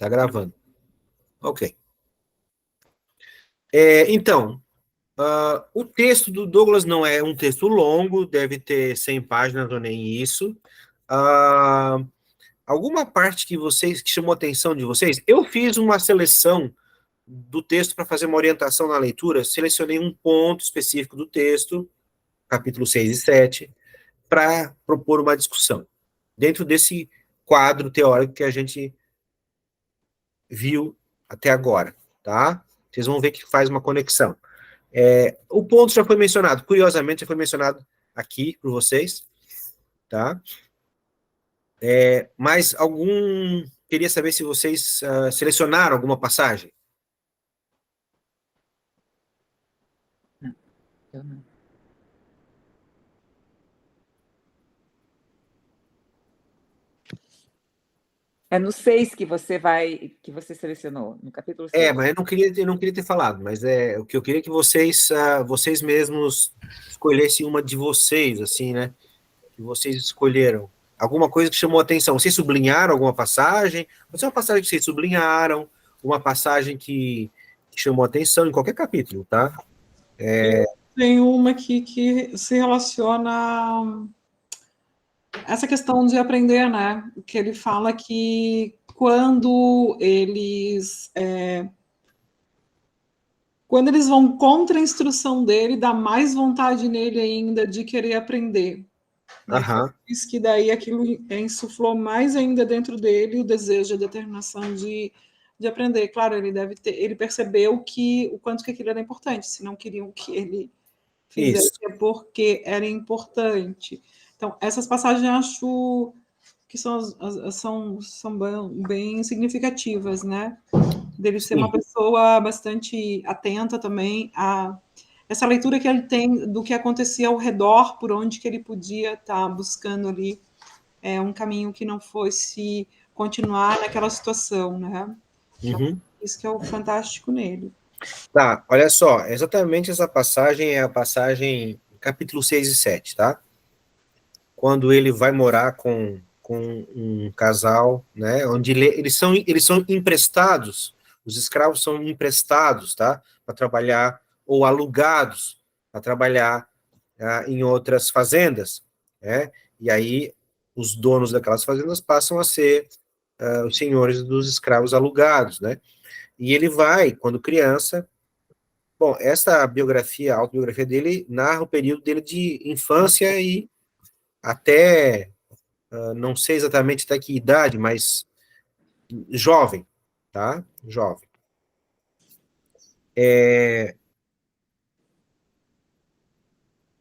Tá gravando. Ok. Então, o texto do Douglas não é um texto longo, deve ter 100 páginas ou nem isso. Alguma parte que chamou a atenção de vocês? Eu fiz uma seleção do texto para fazer uma orientação na leitura, selecionei um ponto específico do texto, capítulo 6 e 7, para propor uma discussão, dentro desse quadro teórico que a gente viu até agora, tá? Vocês vão ver que faz uma conexão. O ponto já foi mencionado, curiosamente já foi mencionado aqui por vocês, tá? Mas queria saber se vocês selecionaram alguma passagem. Eu não. É no 6 que você selecionou, no capítulo 6. Mas eu não queria ter falado, mas o que eu queria que vocês mesmos escolhessem uma de vocês, assim, né? Que vocês escolheram. Alguma coisa que chamou a atenção. Vocês sublinharam alguma passagem? Pode ser uma passagem que vocês sublinharam, uma passagem que chamou a atenção em qualquer capítulo, tá? Tem uma aqui que se relaciona a essa questão de aprender, né? Que ele fala que quando eles vão contra a instrução dele, dá mais vontade nele ainda de querer aprender. Aham. Diz que daí aquilo insuflou mais ainda dentro dele o desejo, a determinação de aprender. Claro, ele percebeu o quanto que aquilo era importante, se não queriam que ele fizesse é porque era importante. Então, essas passagens eu acho que são bem significativas, né? Dele ser uma pessoa bastante atenta também a essa leitura que ele tem do que acontecia ao redor, por onde que ele podia estar buscando ali um caminho que não fosse continuar naquela situação, né? Então, isso que é o fantástico nele. Tá, olha só, exatamente essa passagem é a passagem capítulo 6 e 7, tá? Quando ele vai morar com um casal, né, onde eles são emprestados, os escravos são emprestados, tá, para trabalhar, ou alugados para trabalhar em outras fazendas, né, e aí os donos daquelas fazendas passam a ser os senhores dos escravos alugados, né, e ele vai, quando criança. Bom, essa biografia, a autobiografia dele, narra o período dele de infância e até, não sei exatamente até que idade, mas jovem, tá? Jovem.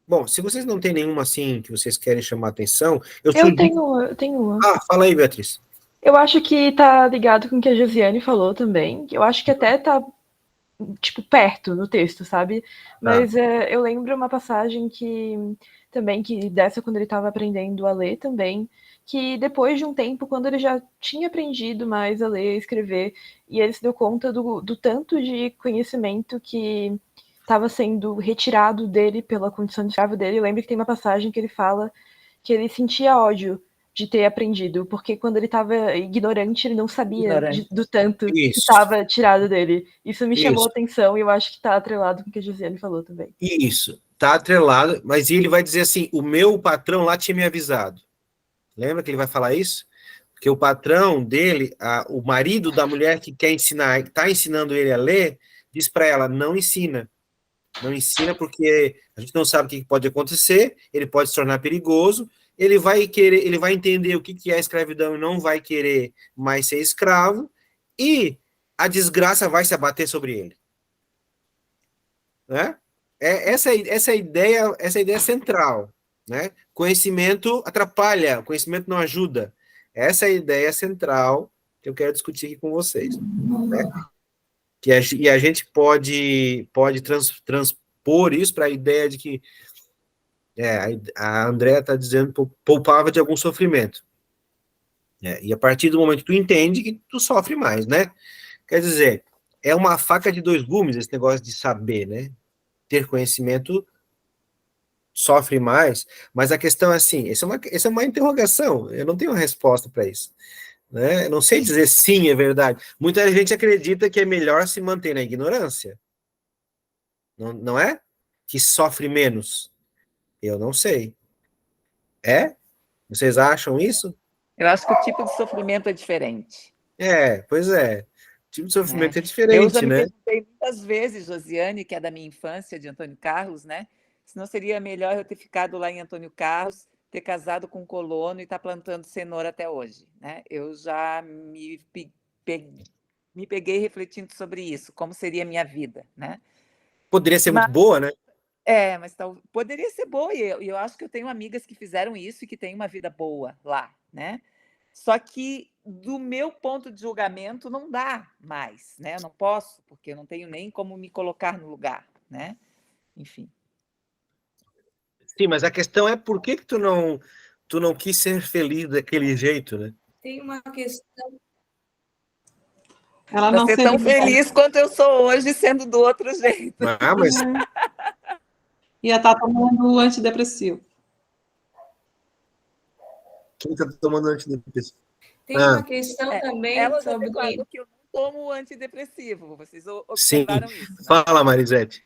Bom, se vocês não têm nenhuma, assim, que vocês querem chamar a atenção... Eu tenho uma. Fala aí, Beatriz. Eu acho que tá ligado com o que a Josiane falou também. Eu acho que até tá tipo, perto no texto, sabe? Mas eu lembro uma passagem que dessa quando ele estava aprendendo a ler também, que depois de um tempo, quando ele já tinha aprendido mais a ler e escrever, e ele se deu conta do tanto de conhecimento que estava sendo retirado dele pela condição de escravo dele, eu lembro que tem uma passagem que ele fala que ele sentia ódio de ter aprendido, porque quando ele estava ignorante, ele não sabia do tanto que estava tirado dele. Isso me chamou a atenção e eu acho que está atrelado com o que a Josiane falou também. Isso, está atrelado, mas ele vai dizer assim, o meu patrão lá tinha me avisado. Lembra que ele vai falar isso? Porque o patrão dele, o marido da mulher que quer ensinar, que está ensinando ele a ler, diz para ela, não ensina. Não ensina porque a gente não sabe o que pode acontecer, ele pode se tornar perigoso, ele vai entender o que é escravidão e não vai querer mais ser escravo, e a desgraça vai se abater sobre ele. Né? Essa ideia é central. Né? Conhecimento atrapalha, conhecimento não ajuda. Essa é a ideia central que eu quero discutir aqui com vocês. Né? E a gente pode transpor isso para a ideia de que a Andrea está dizendo que poupava de algum sofrimento. E a partir do momento que tu entende que tu sofre mais, né? Quer dizer, é uma faca de dois gumes esse negócio de saber, né? Ter conhecimento sofre mais, mas a questão é assim, essa é uma interrogação, eu não tenho uma resposta para isso. né? Não sei dizer sim, é verdade. Muita gente acredita que é melhor se manter na ignorância. Não é? Que sofre menos. Eu não sei. É? Vocês acham isso? Eu acho que o tipo de sofrimento é diferente. Pois é. O tipo de sofrimento é Eu já diferente, me né? perguntei muitas vezes, Josiane, que é da minha infância, de Antônio Carlos, né? Se não seria melhor eu ter ficado lá em Antônio Carlos, ter casado com um colono e estar plantando cenoura até hoje, né? Eu já me peguei refletindo sobre isso, como seria a minha vida, né? Poderia ser muito Mas, boa, né? mas poderia ser boa, e eu acho que eu tenho amigas que fizeram isso e que têm uma vida boa lá, né? Só que, do meu ponto de julgamento, não dá mais, né? Eu não posso, porque eu não tenho nem como me colocar no lugar, né? Enfim. Sim, mas a questão é por que tu não quis ser feliz daquele jeito, né? Tem uma questão. Ela Para não ser tão seria. feliz quanto eu sou hoje, sendo do outro jeito. Ah, mas Ia estar tomando antidepressivo. quem tá tomando antidepressivo? Tem uma questão É, também ela já sobre. declarou que eu não tomo antidepressivo. Vocês Sim. observaram isso, né? Fala, Marisete.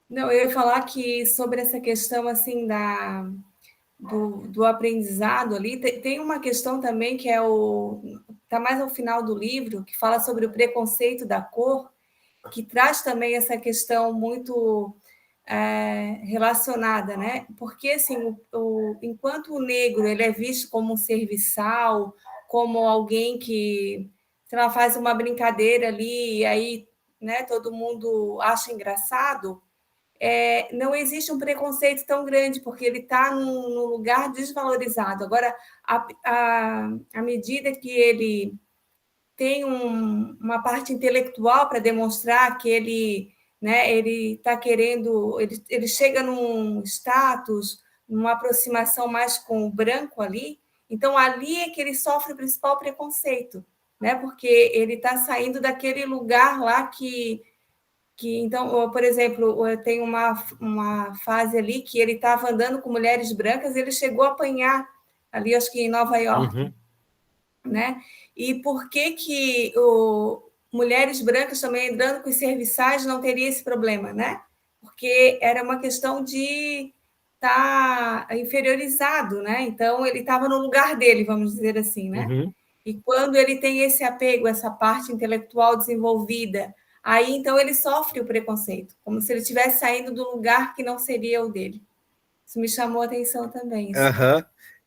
Não, eu ia falar que sobre essa questão assim do aprendizado ali, tem uma questão também que está mais ao final do livro, que fala sobre o preconceito da cor, que traz também essa questão muito relacionada, né? Porque assim, enquanto o negro ele é visto como um serviçal, como alguém que, sei lá, faz uma brincadeira ali e aí, né, todo mundo acha engraçado, não existe um preconceito tão grande, porque ele está num lugar desvalorizado. Agora, à medida que ele tem uma parte intelectual para demonstrar que ele está querendo, ele chega num status, numa aproximação mais com o branco ali, então ali é que ele sofre o principal preconceito, né? Porque ele está saindo daquele lugar lá então, por exemplo, tem uma fase ali que ele estava andando com mulheres brancas e ele chegou a apanhar ali, acho que em Nova York. Uhum. Né? E por que mulheres brancas também entrando com os serviçais não teria esse problema, né? Porque era uma questão de estar inferiorizado, né? Então ele estava no lugar dele, vamos dizer assim, né? Uhum. E quando ele tem esse apego, essa parte intelectual desenvolvida, aí então ele sofre o preconceito, como se ele estivesse saindo do lugar que não seria o dele. Isso me chamou a atenção também. Assim. Aham.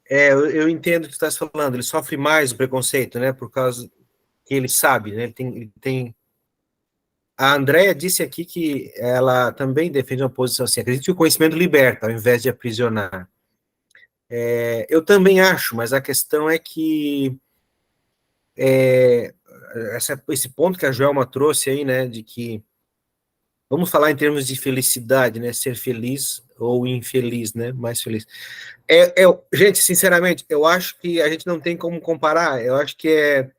Eu entendo o que tu estás falando. Ele sofre mais o preconceito, né? Por causa que ele sabe, né? Ele tem... A Andrea disse aqui que ela também defende uma posição assim. Acredito que o conhecimento liberta, ao invés de aprisionar. Eu também acho, mas a questão é que esse ponto que a Joelma trouxe aí, né? De que vamos falar em termos de felicidade, né? Ser feliz ou infeliz, né? Mais feliz. Gente, sinceramente, eu acho que a gente não tem como comparar. Eu acho que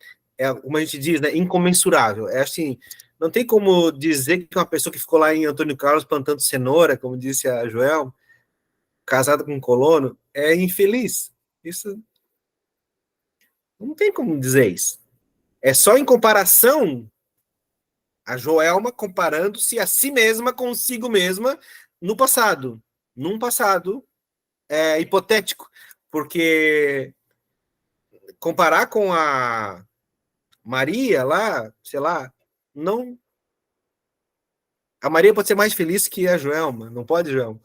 como a gente diz, né? Incomensurável. É assim, não tem como dizer que uma pessoa que ficou lá em Antônio Carlos plantando cenoura, como disse a Joel, casada com um colono, é infeliz. Isso não tem como dizer isso. É só em comparação a Joelma comparando-se a si mesma consigo mesma no passado, num passado hipotético, porque comparar com a Maria lá, sei lá, não. A Maria pode ser mais feliz que a Joelma, não pode, Joelma?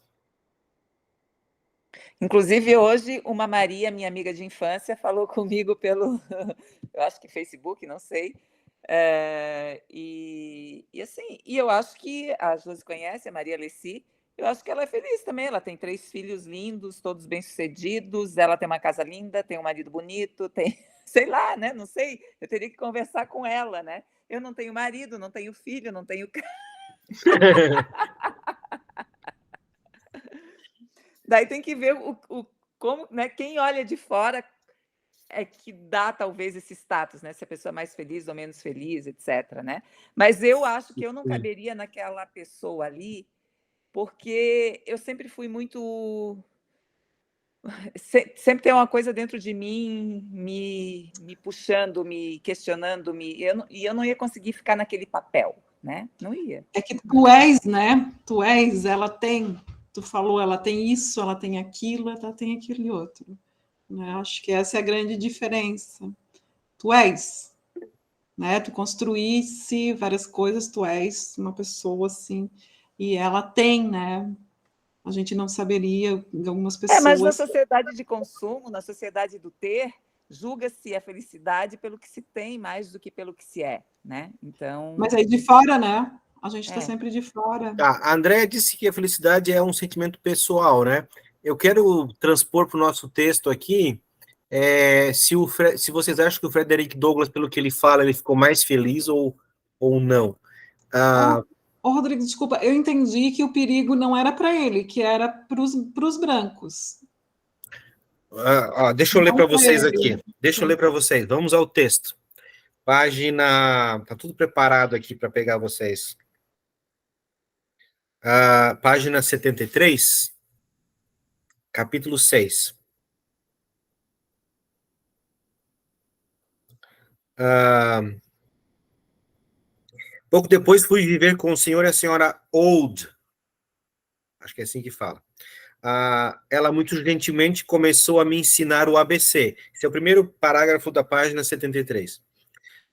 Inclusive, hoje, uma Maria, minha amiga de infância, falou comigo pelo, eu acho que Facebook, não sei. Assim, eu acho que a Josi conhece, a Maria Alessi, eu acho que ela é feliz também. Ela tem 3 filhos lindos, todos bem-sucedidos, ela tem uma casa linda, tem um marido bonito, tem, sei lá, né? Não sei, eu teria que conversar com ela, né? Eu não tenho marido, não tenho filho, não tenho Daí tem que ver como, né, quem olha de fora é que dá talvez esse status, né? Se a pessoa é mais feliz ou menos feliz, etc. Né? Mas eu acho que eu não caberia naquela pessoa ali, porque eu sempre fui muito sempre tem uma coisa dentro de mim me puxando, me questionando, e eu não ia conseguir ficar naquele papel, né? Não ia. É que tu és, né? Tu és, ela tem, tu falou, ela tem isso, ela tem aquilo, ela tem aquele outro. Né? Acho que essa é a grande diferença. Tu és, né? Tu construísse várias coisas, tu és uma pessoa assim, e ela tem, né? A gente não saberia, algumas Mas na pessoas. sociedade de consumo, na sociedade do ter, julga-se a felicidade pelo que se tem mais do que pelo que se é, né? Então. Mas aí de fora, né? A gente está sempre de fora. A Andrea disse que a felicidade é um sentimento pessoal, né? Eu quero transpor para o nosso texto aqui, se vocês acham que o Frederick Douglass, pelo que ele fala, ele ficou mais feliz ou não. Rodrigo, desculpa, eu entendi que o perigo não era para ele, que era para os brancos. Deixa eu ler para vocês aqui. Deixa eu ler para vocês. Vamos ao texto. Página... Tá tudo preparado aqui para pegar vocês. Página 73, capítulo 6. Pouco depois fui viver com o senhor e a senhora Old. Acho que é assim que fala. Ela muito gentilmente começou a me ensinar o ABC. Esse é o primeiro parágrafo da página 73.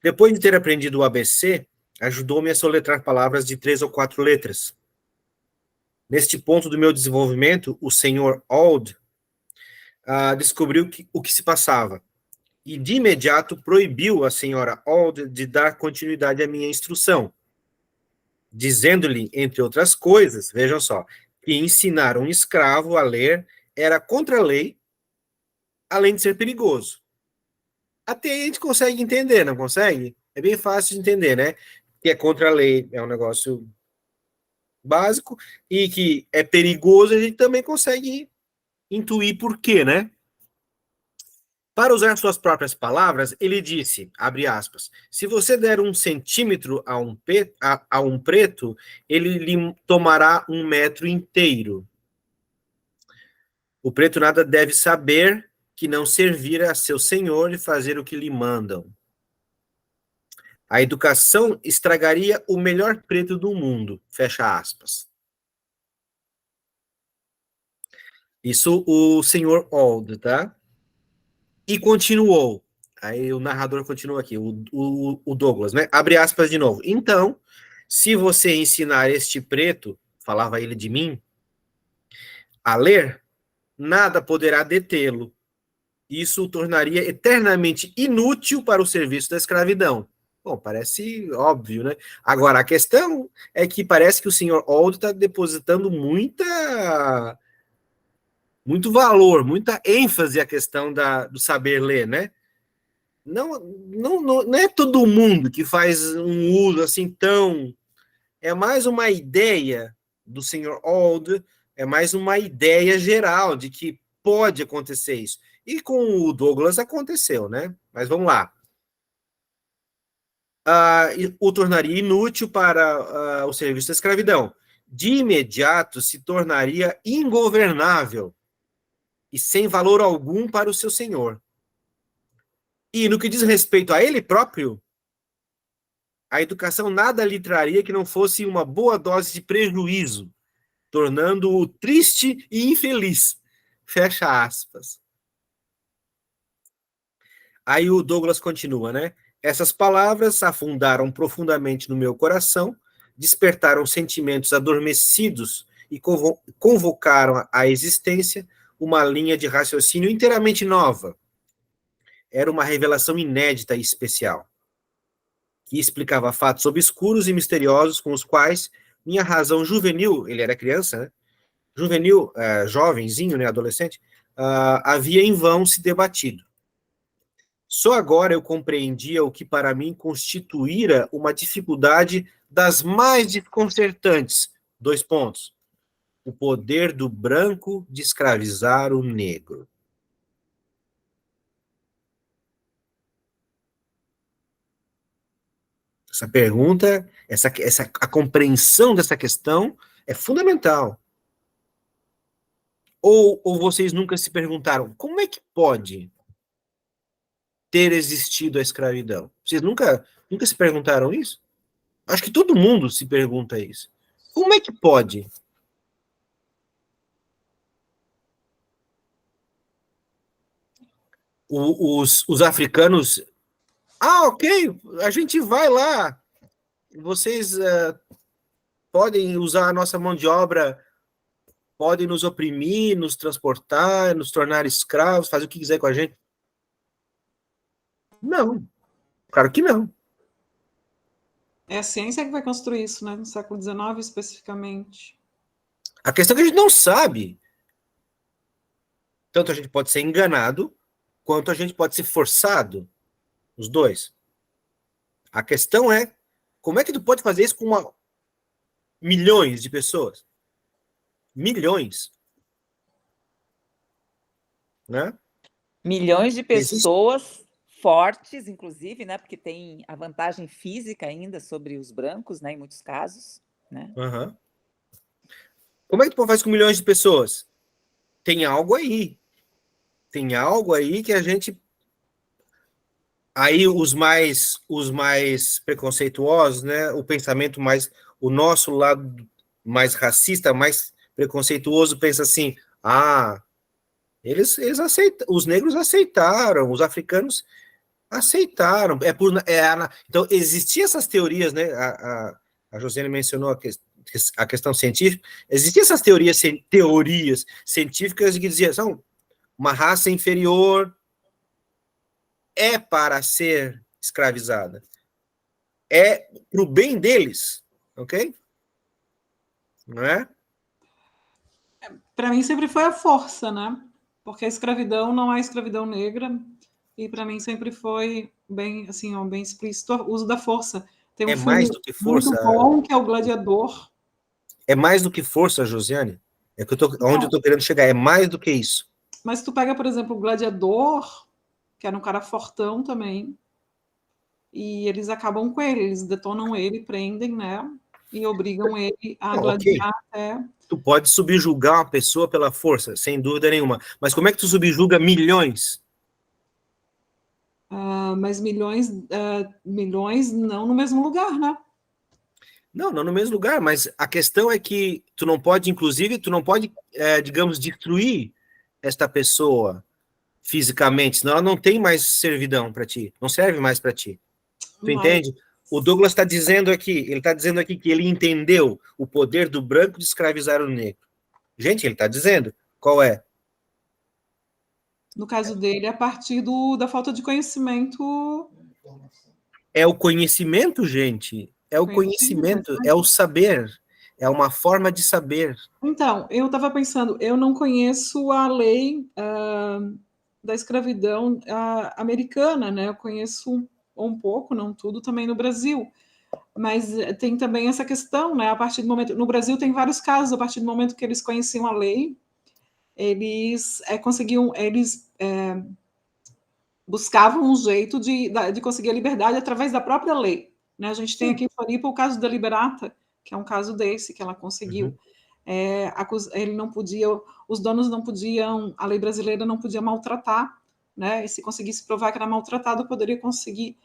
Depois de ter aprendido o ABC, ajudou-me a soletrar palavras de 3 ou 4 letras. Neste ponto do meu desenvolvimento, o senhor Old descobriu o que se passava e, de imediato, proibiu a senhora Old de dar continuidade à minha instrução, dizendo-lhe, entre outras coisas, vejam só, que ensinar um escravo a ler era contra a lei, além de ser perigoso. Até aí a gente consegue entender, não consegue? É bem fácil de entender, né? Que é contra a lei, é um negócio básico, e que é perigoso, a gente também consegue intuir por quê, né? Para usar suas próprias palavras, ele disse, abre aspas, se você der 1 centímetro a um preto, ele lhe tomará 1 metro inteiro. O preto nada deve saber que não servir a seu senhor e fazer o que lhe mandam. A educação estragaria o melhor preto do mundo, fecha aspas. Isso o senhor Old, tá? E continuou. Aí o narrador continua aqui, o Douglas, né? Abre aspas de novo. Então, se você ensinar este preto, falava ele de mim, a ler, nada poderá detê-lo. Isso o tornaria eternamente inútil para o serviço da escravidão. Bom, parece óbvio, né? Agora, a questão é que parece que o senhor Old está depositando muito valor, muita ênfase à questão do saber ler, né? Não é todo mundo que faz um uso assim tão... É mais uma ideia do senhor Old, é mais uma ideia geral de que pode acontecer isso. E com o Douglas aconteceu, né? Mas vamos lá. O tornaria inútil para o serviço da escravidão. De imediato se tornaria ingovernável e sem valor algum para o seu senhor. E no que diz respeito a ele próprio, a educação nada lhe traria que não fosse uma boa dose de prejuízo, tornando-o triste e infeliz. Fecha aspas. Aí o Douglas continua, né? Essas palavras afundaram profundamente no meu coração, despertaram sentimentos adormecidos e convocaram à existência uma linha de raciocínio inteiramente nova. Era uma revelação inédita e especial, que explicava fatos obscuros e misteriosos com os quais minha razão juvenil, ele era criança, né? Juvenil, jovenzinho, né, adolescente, havia em vão se debatido. Só agora eu compreendia o que para mim constituíra uma dificuldade das mais desconcertantes. 2 pontos. O poder do branco de escravizar o negro. Essa pergunta, a compreensão dessa questão é fundamental. Ou vocês nunca se perguntaram, como é que pode ter existido a escravidão? Vocês nunca se perguntaram isso? Acho que todo mundo se pergunta isso. Como é que pode? Os africanos... ok, a gente vai lá. Vocês podem usar a nossa mão de obra, podem nos oprimir, nos transportar, nos tornar escravos, fazer o que quiser com a gente. Não, claro que não. É a ciência que vai construir isso, né? No século XIX, especificamente. A questão é que a gente não sabe. Tanto a gente pode ser enganado, quanto a gente pode ser forçado. Os dois. A questão é, como é que tu pode fazer isso com milhões de pessoas? Milhões. Né? Milhões de Existe... pessoas fortes, inclusive, né? Porque tem a vantagem física ainda sobre os brancos, né? Em muitos casos, né? Uhum. Como é que tu faz com milhões de pessoas? Tem algo aí. Tem algo aí que a gente... Aí os mais preconceituosos, né? O pensamento mais... O nosso lado mais racista, mais preconceituoso, pensa assim, eles aceitam, os negros aceitaram, os africanos aceitaram. Então, existiam essas teorias, né? A Josiane mencionou a questão científica. Existiam essas teorias científicas que diziam, são uma raça inferior é para ser escravizada. É para o bem deles, ok? Não é? Para mim sempre foi a força, né? Porque a escravidão não é escravidão negra, e para mim sempre foi bem, assim, bem explícito o uso da força. Tem um filme mais do que força, muito bom, que é o Gladiador. É mais do que força, Josiane. Onde eu estou querendo chegar, é mais do que isso. Mas tu pega, por exemplo, o Gladiador, que era um cara fortão também, e eles acabam com ele, eles detonam ele, prendem, né? E obrigam ele a gladiar até... Tu pode subjugar uma pessoa pela força, sem dúvida nenhuma. Mas como é que tu subjuga milhões? Mas milhões não no mesmo lugar, né? Não no mesmo lugar, mas a questão é que tu não pode, digamos, destruir esta pessoa fisicamente, senão ela não tem mais servidão para ti, não serve mais para ti. Tu entende? O Douglas está dizendo aqui, que ele entendeu o poder do branco de escravizar o negro. Gente, ele está dizendo, qual é? No caso dele, a partir da falta de conhecimento. É o conhecimento, gente. É o conhecimento, é o saber. É uma forma de saber. Então, eu estava pensando, eu não conheço a lei da escravidão americana, né? Eu conheço um pouco, não tudo, também no Brasil. Mas tem também essa questão, né? A partir do momento... No Brasil tem vários casos, a partir do momento que eles conheciam a lei, eles buscavam um jeito de conseguir a liberdade através da própria lei. Né? A gente tem aqui em Floripa o caso da Liberata, que é um caso desse, que ela conseguiu. Ele não podia, os donos não podiam, a lei brasileira não podia maltratar, né? E se conseguisse provar que era maltratado, poderia conseguir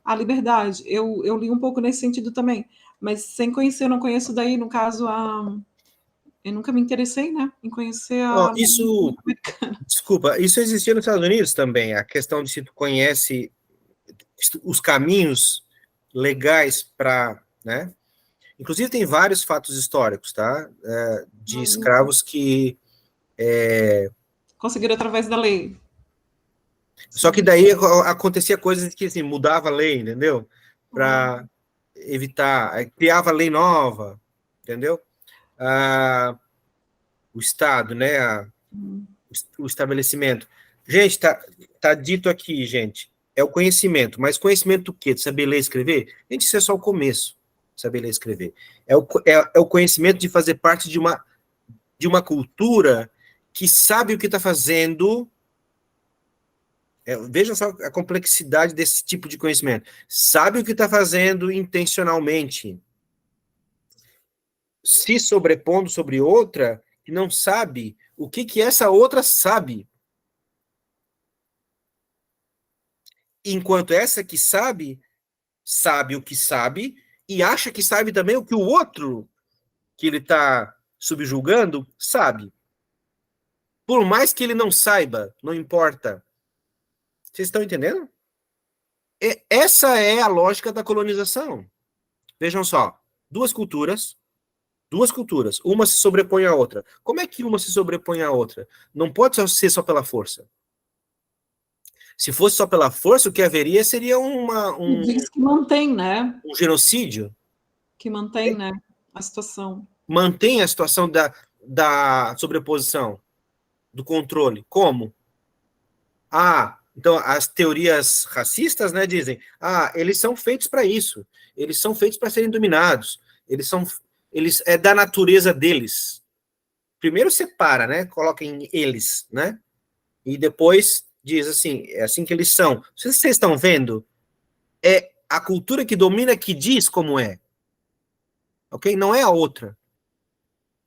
a liberdade. Eu li um pouco nesse sentido também, mas sem conhecer, eu não conheço daí, no caso, eu nunca me interessei, né, em conhecer a lei americana. Desculpa, isso existia nos Estados Unidos também, a questão de se tu conhece os caminhos legais para, né? Inclusive tem vários fatos históricos, tá? De escravos que... conseguiram através da lei. Só que daí acontecia coisas que, assim, mudava a lei, entendeu? Para evitar... Criava lei nova, entendeu? O Estado, né? O estabelecimento. Gente, tá dito aqui, gente. É o conhecimento. Mas conhecimento do quê? De saber ler e escrever? Gente, isso é só o começo. Saber ler e escrever. É o conhecimento de fazer parte de uma cultura que sabe o que está fazendo. Veja só a complexidade desse tipo de conhecimento. Sabe o que está fazendo intencionalmente. Se sobrepondo sobre outra que não sabe o que essa outra sabe. Enquanto essa que sabe o que sabe e acha que sabe também o que o outro que ele está subjugando sabe. Por mais que ele não saiba, não importa. Vocês estão entendendo? Essa é a lógica da colonização. Vejam só, duas culturas, uma se sobrepõe à outra. Como é que uma se sobrepõe à outra? Não pode ser só pela força. Se fosse só pela força, o que haveria seria Diz que mantém, né? um genocídio. Que mantém, né, a situação. Mantém a situação da sobreposição, do controle. Como? Então as teorias racistas, né, dizem, eles são feitos para isso, eles são feitos para serem dominados, eles é da natureza deles. Primeiro separa, né, coloca em eles, né, e depois diz assim, é assim que eles são. Vocês estão vendo? É a cultura que domina que diz como é, ok? Não é a outra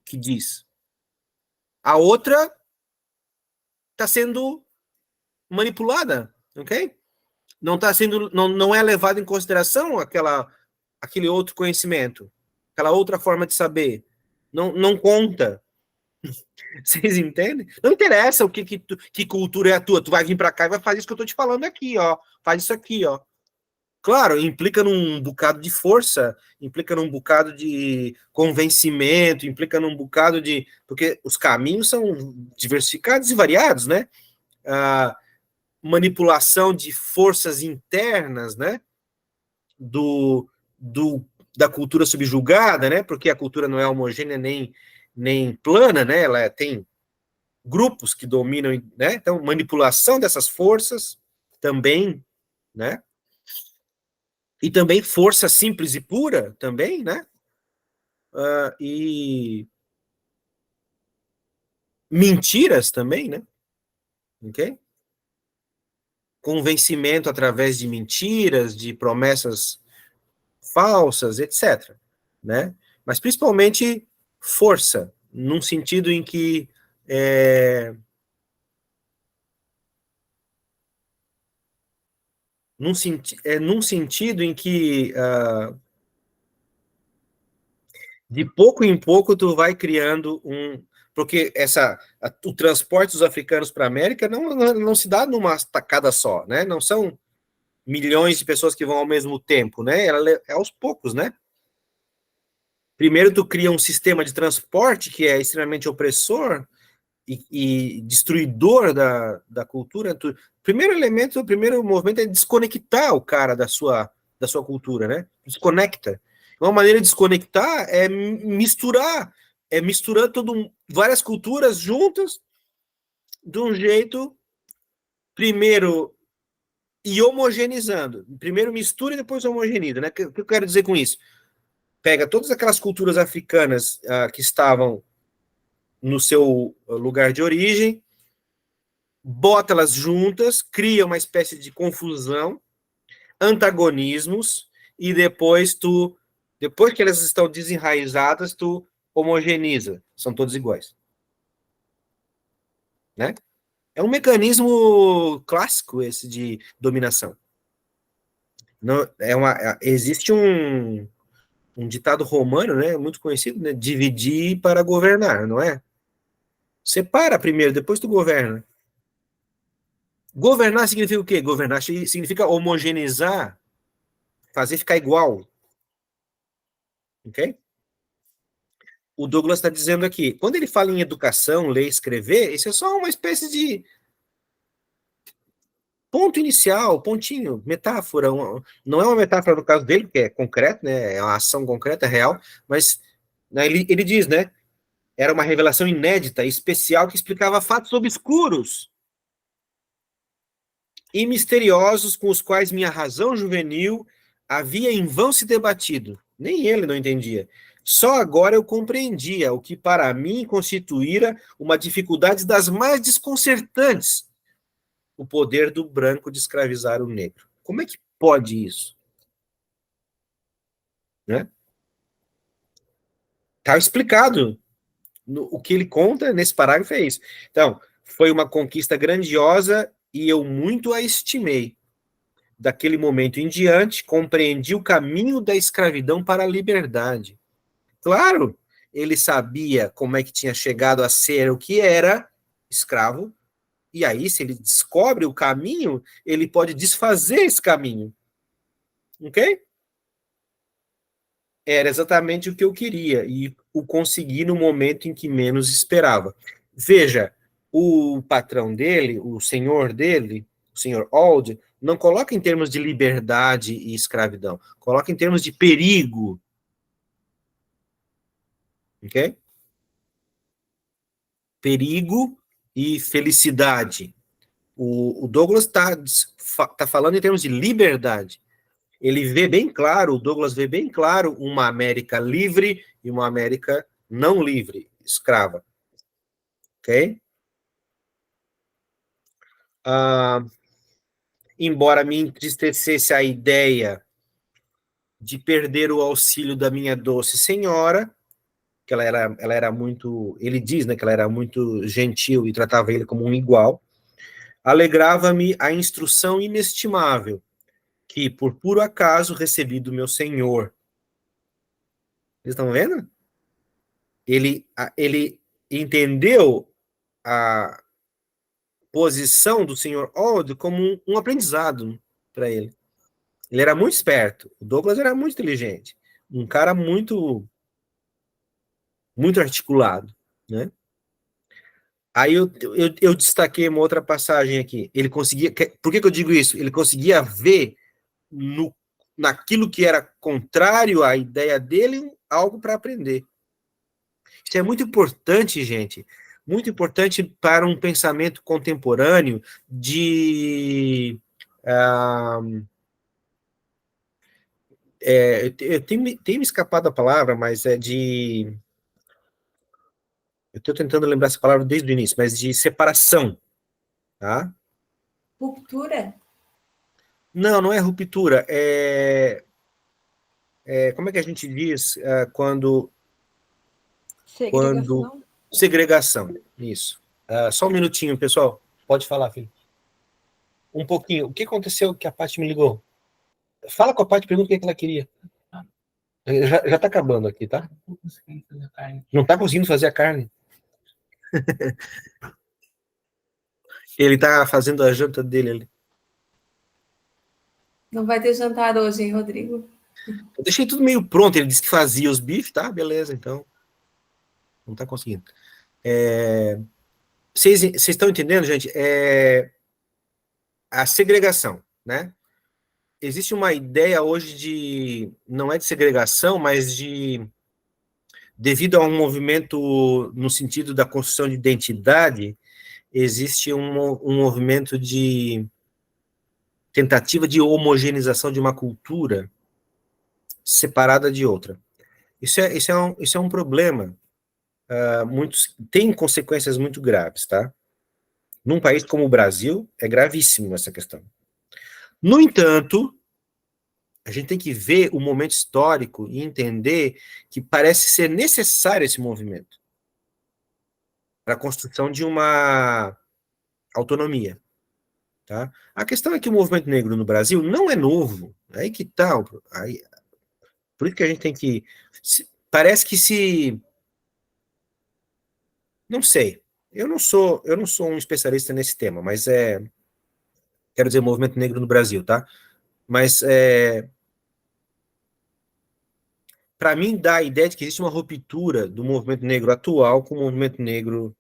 que diz. A outra está sendo manipulada, ok? Não está sendo, não é levado em consideração aquele outro conhecimento, aquela outra forma de saber. Não conta. Vocês entendem? Não interessa que cultura é a tua. Tu vai vir para cá e vai fazer isso que eu estou te falando aqui, ó. Faz isso aqui, ó. Claro, implica num bocado de força, implica num bocado de convencimento, implica num bocado de... Porque os caminhos são diversificados e variados, né? Manipulação de forças internas, né? Da cultura subjugada, né? Porque a cultura não é homogênea nem plana, né? Ela tem grupos que dominam, né? Então, manipulação dessas forças também, né? E também força simples e pura, também, né? E mentiras também, né? Ok? Convencimento através de mentiras, de promessas falsas, etc. Né? Mas principalmente força, num sentido em que num sentido em que de pouco em pouco tu vai criando porque o transporte dos africanos para a América não se dá numa tacada só, né? Não são milhões de pessoas que vão ao mesmo tempo, né? É aos poucos, né? Primeiro tu cria um sistema de transporte que é extremamente opressor e destruidor da cultura. O primeiro movimento é desconectar o cara da sua cultura, né? Desconecta. Uma maneira de desconectar é misturar várias culturas juntas de um jeito, primeiro, e homogeneizando. Primeiro mistura e depois homogeneiza, né? O que eu quero dizer com isso? Pega todas aquelas culturas africanas que estavam no seu lugar de origem, bota elas juntas, cria uma espécie de confusão, antagonismos, e depois que elas estão desenraizadas, tu homogeneiza. São todos iguais. Né? É um mecanismo clássico esse de dominação. Não, existe um ditado romano, né, muito conhecido, né, dividir para governar, não é? Separa primeiro, depois tu governa. Governar significa o quê? Governar significa homogeneizar, fazer ficar igual. Ok? O Douglas está dizendo aqui, quando ele fala em educação, ler, escrever, isso é só uma espécie de ponto inicial, pontinho, metáfora. Não é uma metáfora no caso dele, porque é concreto, né? É uma ação concreta, real, mas né, ele diz, né? Era uma revelação inédita, especial, que explicava fatos obscuros e misteriosos com os quais minha razão juvenil havia em vão se debatido. Nem ele não entendia. Só agora eu compreendia o que para mim constituíra uma dificuldade das mais desconcertantes, o poder do branco de escravizar o negro. Como é que pode isso? Né? Tá explicado. O que ele conta nesse parágrafo é isso. Então, foi uma conquista grandiosa e eu muito a estimei. Daquele momento em diante, compreendi o caminho da escravidão para a liberdade. Claro, ele sabia como é que tinha chegado a ser o que era escravo, e aí, se ele descobre o caminho, ele pode desfazer esse caminho. Ok? Era exatamente o que eu queria, e o consegui no momento em que menos esperava. Veja, o patrão dele, o senhor Old, não coloca em termos de liberdade e escravidão, coloca em termos de perigo. Ok? Perigo e felicidade. O Douglas tá falando em termos de liberdade. Ele vê bem claro, o Douglas vê bem claro uma América livre e uma América não livre, escrava. Ok? Embora me entristecesse a ideia de perder o auxílio da minha doce senhora, que ela era muito, ele diz, né, que ela era muito gentil e tratava ele como um igual, alegrava-me a instrução inestimável que, por puro acaso, recebi do meu senhor. Vocês estão vendo? Ele entendeu a posição do senhor Old como um aprendizado para ele. Ele era muito esperto. O Douglas era muito inteligente. Um cara muito articulado, né? Aí eu destaquei uma outra passagem aqui. Ele conseguia... Por que eu digo isso? Ele conseguia ver naquilo que era contrário à ideia dele algo para aprender. Isso é muito importante, gente. Muito importante para um pensamento contemporâneo de... eu tenho me escapado a palavra, mas é de... Eu estou tentando lembrar essa palavra desde o início, mas de separação, tá? Ruptura? Não, não é ruptura, como é que a gente diz quando... Segregação. Segregação, isso. Só um minutinho, pessoal. Pode falar, filho. Um pouquinho. O que aconteceu que a Paty me ligou? Fala com a Paty, pergunta o que ela queria. Já tá acabando aqui, tá? Não tá conseguindo fazer a carne. Ele tá fazendo a janta dele ali. Não vai ter jantar hoje, hein, Rodrigo? Eu deixei tudo meio pronto. Ele disse que fazia os bifes, tá? Beleza, então. Não tá conseguindo. Vocês estão entendendo, gente? A segregação, né? Existe uma ideia hoje de... Não é de segregação, mas de... Devido a um movimento no sentido da construção de identidade, existe um movimento de tentativa de homogeneização de uma cultura separada de outra. Isso é um problema. Tem consequências muito graves, tá? Num país como o Brasil, é gravíssimo essa questão. No entanto, a gente tem que ver o momento histórico e entender que parece ser necessário esse movimento para a construção de uma autonomia. Tá? A questão é que o movimento negro no Brasil não é novo. Aí que tá. Por isso que a gente tem que... Parece que se... Não sei. Eu não sou um especialista nesse tema, mas quero dizer, movimento negro no Brasil, tá? Mas para mim dá a ideia de que existe uma ruptura do movimento negro atual com o movimento negro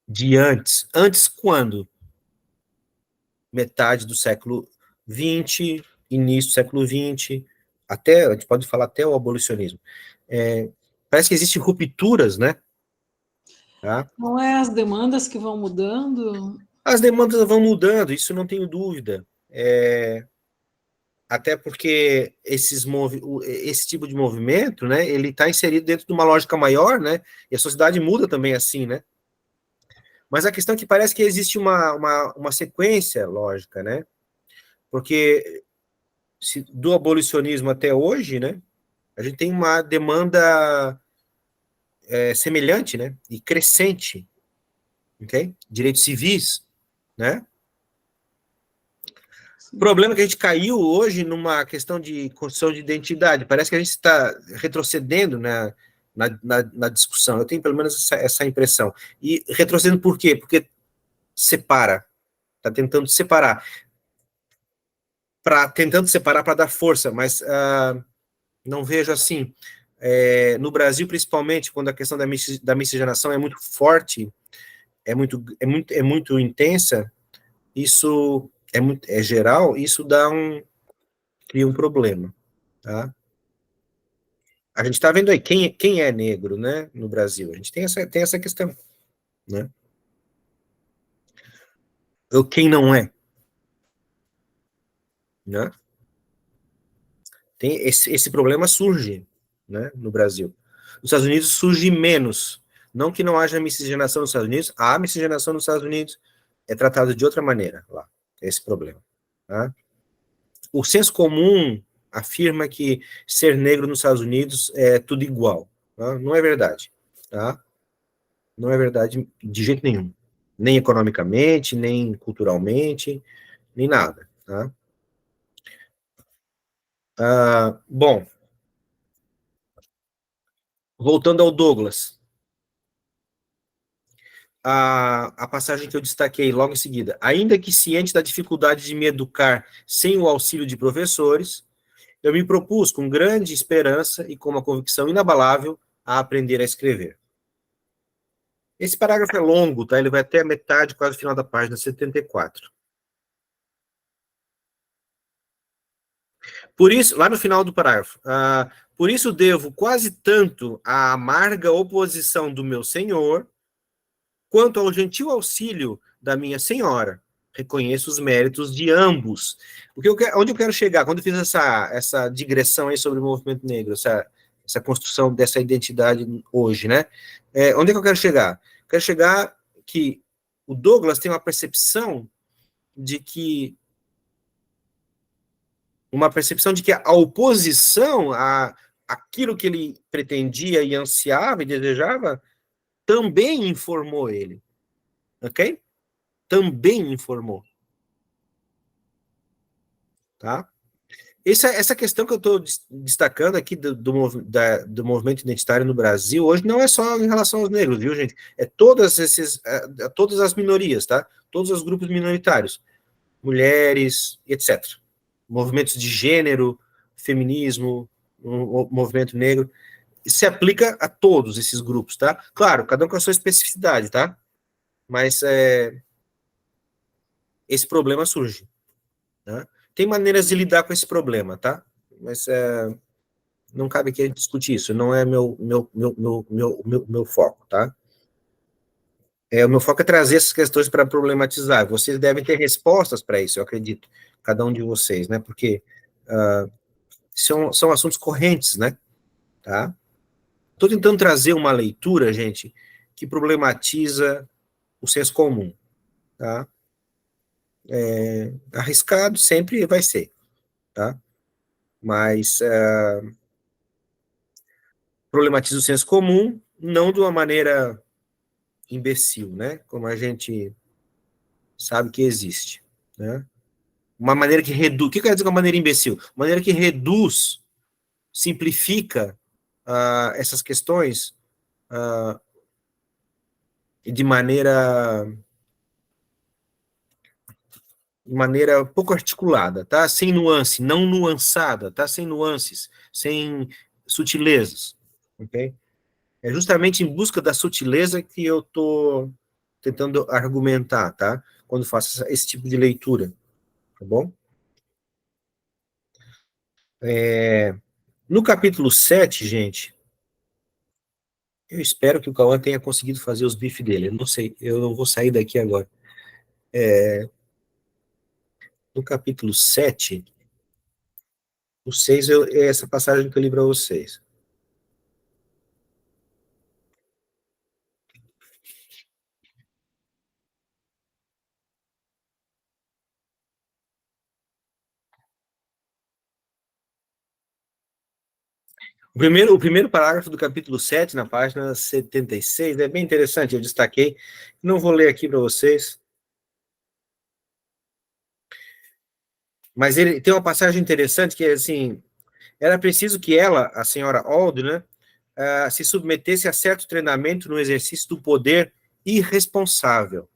de antes. Antes quando? Metade do século XX, início do século XX, a gente pode falar até o abolicionismo. Parece que existem rupturas, né? Tá? Não é as demandas que vão mudando? As demandas vão mudando, isso não tenho dúvida. Até porque esse tipo de movimento, né, ele está inserido dentro de uma lógica maior, né, e a sociedade muda também assim, né. Mas a questão é que parece que existe uma sequência lógica, né, porque do abolicionismo até hoje, né, a gente tem uma demanda semelhante, né, e crescente, ok? Direitos civis, né? O problema é que a gente caiu hoje numa questão de construção de identidade. Parece que a gente está retrocedendo na discussão. Eu tenho pelo menos essa impressão. E retrocedendo por quê? Porque separa. Está tentando separar. Tentando separar para dar força, mas não vejo assim. No Brasil, principalmente, quando a questão da miscigenação é muito forte, é muito intensa, isso é geral, isso cria um problema, tá? A gente está vendo aí quem é negro, né, no Brasil. A gente tem essa questão, né? Ou quem não é, né? Tem esse problema surge, né, no Brasil. Nos Estados Unidos surge menos. Não que não haja miscigenação nos Estados Unidos, há miscigenação nos Estados Unidos, é tratado de outra maneira lá, esse problema, tá? O senso comum afirma que ser negro nos Estados Unidos é tudo igual, tá? Não é verdade, tá? Não é verdade de jeito nenhum. Nem economicamente, nem culturalmente, nem nada, tá? Bom, voltando ao Douglas, a passagem que eu destaquei logo em seguida. Ainda que ciente da dificuldade de me educar sem o auxílio de professores, eu me propus com grande esperança e com uma convicção inabalável a aprender a escrever. Esse parágrafo é longo, tá? Ele vai até a metade, quase o final da página 74. Por isso, lá no final do parágrafo, por isso devo quase tanto à amarga oposição do meu senhor, quanto ao gentil auxílio da minha senhora. Reconheço os méritos de ambos. Onde eu quero chegar? Quando eu fiz essa digressão aí sobre o movimento negro, essa construção dessa identidade hoje, né? Onde é que eu quero chegar? Quero chegar que o Douglas tem uma percepção de que a oposição a aquilo que ele pretendia e ansiava e desejava também informou ele, ok? Também informou, tá? Essa questão que eu estou destacando aqui do movimento identitário no Brasil hoje não é só em relação aos negros, viu, gente? É todas as minorias, tá? Todos os grupos minoritários, mulheres, etc. Movimentos de gênero, feminismo, o movimento negro, se aplica a todos esses grupos, tá? Claro, cada um com a sua especificidade, tá? Mas esse problema surge, tá? Tem maneiras de lidar com esse problema, tá? Mas não cabe aqui a gente discutir isso, não é meu foco, tá? O meu foco é trazer essas questões para problematizar. Vocês devem ter respostas para isso, eu acredito, cada um de vocês, né? Porque são assuntos correntes, né? Tá? Estou tentando trazer uma leitura, gente, que problematiza o senso comum, tá? Arriscado sempre vai ser, tá? Mas problematiza o senso comum, não de uma maneira imbecil, né? Como a gente sabe que existe, né? Uma maneira que reduz. O que quer dizer uma maneira imbecil? Uma maneira que reduz, simplifica essas questões de maneira pouco articulada, tá? Sem nuance, não nuançada, tá? Sem nuances, sem sutilezas, ok? É justamente em busca da sutileza que eu estou tentando argumentar, tá? Quando faço esse tipo de leitura, tá bom? No capítulo 7, gente, eu espero que o Cauã tenha conseguido fazer os bifes dele. Eu não sei, eu não vou sair daqui agora. No capítulo 7, o 6 é essa passagem que eu li para vocês. O primeiro parágrafo do capítulo 7, na página 76, é bem interessante, eu destaquei. Não vou ler aqui para vocês. Mas ele tem uma passagem interessante que é assim, era preciso que ela, a senhora Auld, né, se submetesse a certo treinamento no exercício do poder irresponsável,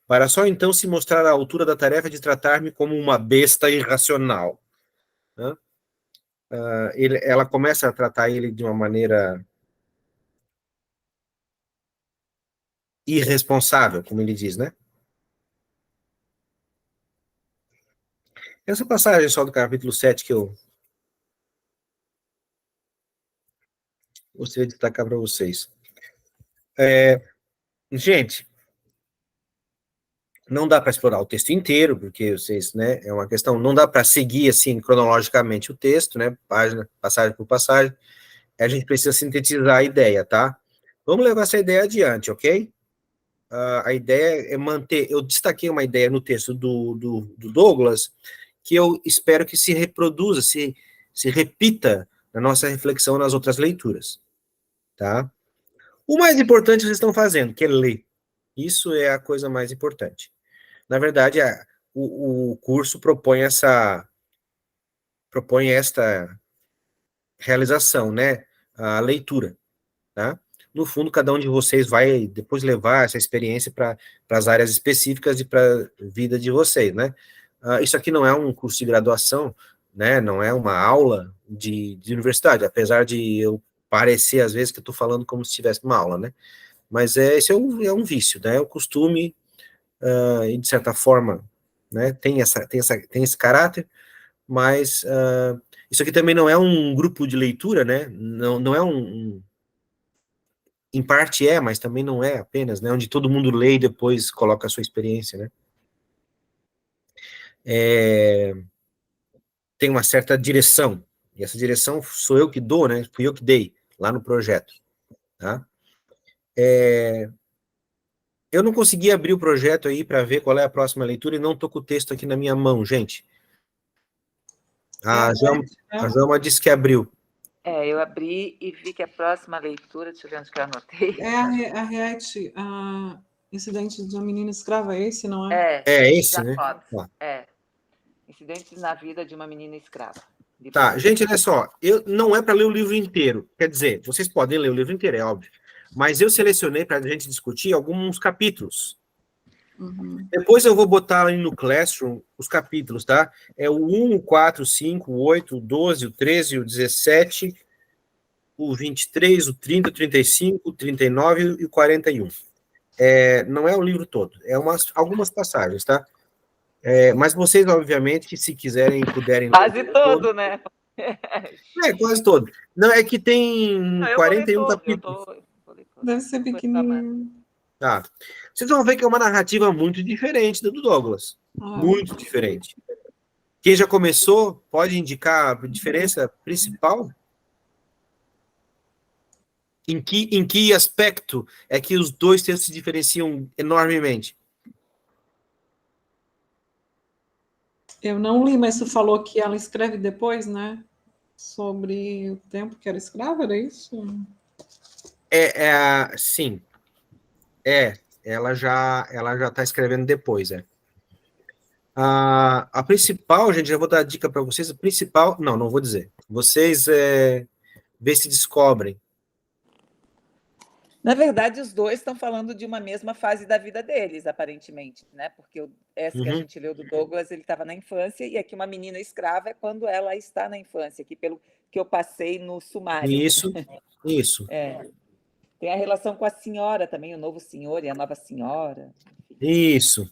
para só então se mostrar à altura da tarefa de tratar-me como uma besta irracional. Né? Ela começa a tratar ele de uma maneira irresponsável, como ele diz, né? Essa passagem só do capítulo 7 que eu gostaria de destacar para vocês. Gente, não dá para explorar o texto inteiro, porque vocês, né, é uma questão, não dá para seguir assim cronologicamente o texto, né, página, passagem por passagem. A gente precisa sintetizar a ideia, tá? Vamos levar essa ideia adiante, ok? A ideia é manter. Eu destaquei uma ideia no texto do Douglas que eu espero que se reproduza, se repita na nossa reflexão nas outras leituras, tá? O mais importante vocês estão fazendo, que é ler. Isso é a coisa mais importante. Na verdade, o curso propõe esta realização, né? A leitura, tá? No fundo, cada um de vocês vai depois levar essa experiência para as áreas específicas e para a vida de vocês, né? Isso aqui não é um curso de graduação, né? Não é uma aula de universidade, apesar de eu parecer, às vezes, que eu estou falando como se tivesse uma aula, né? Mas esse é um vício, né? É um costume, e de certa forma, né? Tem esse caráter, mas isso aqui também não é um grupo de leitura, né? Não é em parte é, mas também não é apenas, né? Onde todo mundo lê e depois coloca a sua experiência, né? Tem uma certa direção, e essa direção sou eu que dou, né? Fui eu que dei lá no projeto, tá? Eu não consegui abrir o projeto aí para ver qual é a próxima leitura e não tô com o texto aqui na minha mão, gente. A Joelma disse que abriu. Eu abri e vi que a próxima leitura, deixa eu ver onde que eu anotei. A Riete, Incidente de uma Menina Escrava, é esse, não é? É esse, né? Incidentes na Vida de uma Menina Escrava. Tá, gente, olha só, não é para ler o livro inteiro, quer dizer, vocês podem ler o livro inteiro, é óbvio, mas eu selecionei para a gente discutir alguns capítulos. Uhum. Depois eu vou botar ali no Classroom os capítulos, tá? É o 1, o 4, o 5, o 8, o 12, o 13, o 17, o 23, o 30, o 35, o 39 e o 41. Não é o livro todo, algumas passagens, tá? Mas vocês, obviamente, que se quiserem, puderem... Quase todo, né? Quase todo. Não, é que tem 41 capítulos. Deve ser pequenininho. Tá. Vocês vão ver que é uma narrativa muito diferente da do Douglas. Muito diferente. Quem já começou, pode indicar a diferença principal? Em que aspecto é que os dois textos se diferenciam enormemente? Eu não li, mas tu falou que ela escreve depois, né? Sobre o tempo que era escrava, era isso? Sim. Ela já está escrevendo depois, A principal, gente, já vou dar a dica para vocês, a principal, não vou dizer. Vocês vê se descobrem. Na verdade, os dois estão falando de uma mesma fase da vida deles, aparentemente, né? Porque essa que a gente leu do Douglas, ele estava na infância, e aqui Uma Menina Escrava é quando ela está na infância, aqui pelo que eu passei no sumário. Isso. Tem a relação com a senhora também, o novo senhor e a nova senhora. Isso.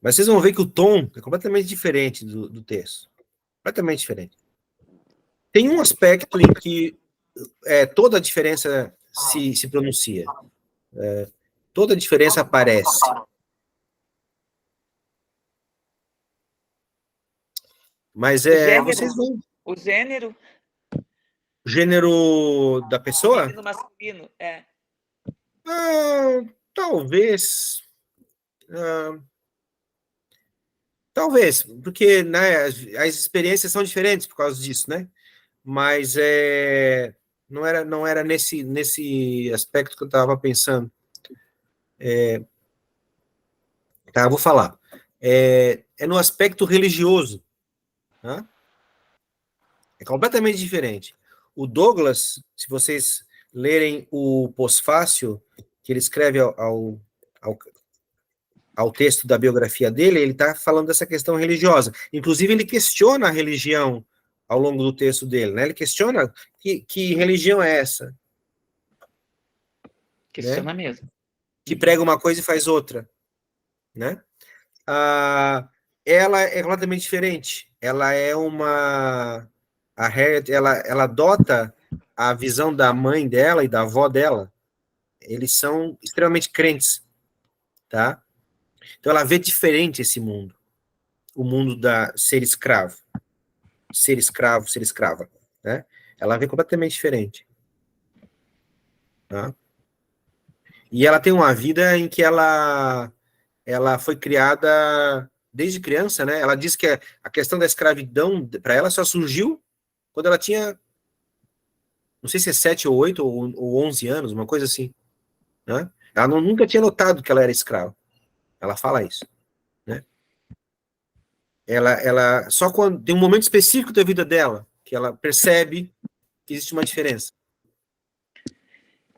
Mas vocês vão ver que o tom é completamente diferente do texto. Completamente diferente. Tem um aspecto em que toda a diferença se pronuncia. Toda a diferença aparece. Mas vocês vão... O gênero? Gênero da pessoa? Feminino, masculino, Talvez... Talvez, porque, né, as experiências são diferentes por causa disso, né? Mas não era nesse aspecto que eu estava pensando. Tá, eu vou falar. É no aspecto religioso, tá? É completamente diferente. O Douglas, se vocês lerem o pós-fácil que ele escreve ao, ao texto da biografia dele, ele está falando dessa questão religiosa. Inclusive, ele questiona a religião ao longo do texto dele, né? Ele questiona que religião é essa, Questiona né? mesmo. Que prega uma coisa e faz outra, né? Ah, ela é completamente diferente. Ela é uma... A Harriet, ela adota a visão da mãe dela e da avó dela. Eles são extremamente crentes, tá? Então ela vê diferente esse mundo. O mundo da ser escravo, ser escrava, né? Ela vê completamente diferente, tá? E ela tem uma vida em que ela foi criada desde criança, né? Ela diz que a questão da escravidão para ela só surgiu quando ela tinha, não sei se é 7 ou 8 ou 11 anos, uma coisa assim, né? Ela nunca tinha notado que ela era escrava. Ela fala isso, né? Ela só quando tem um momento específico da vida dela que ela percebe que existe uma diferença.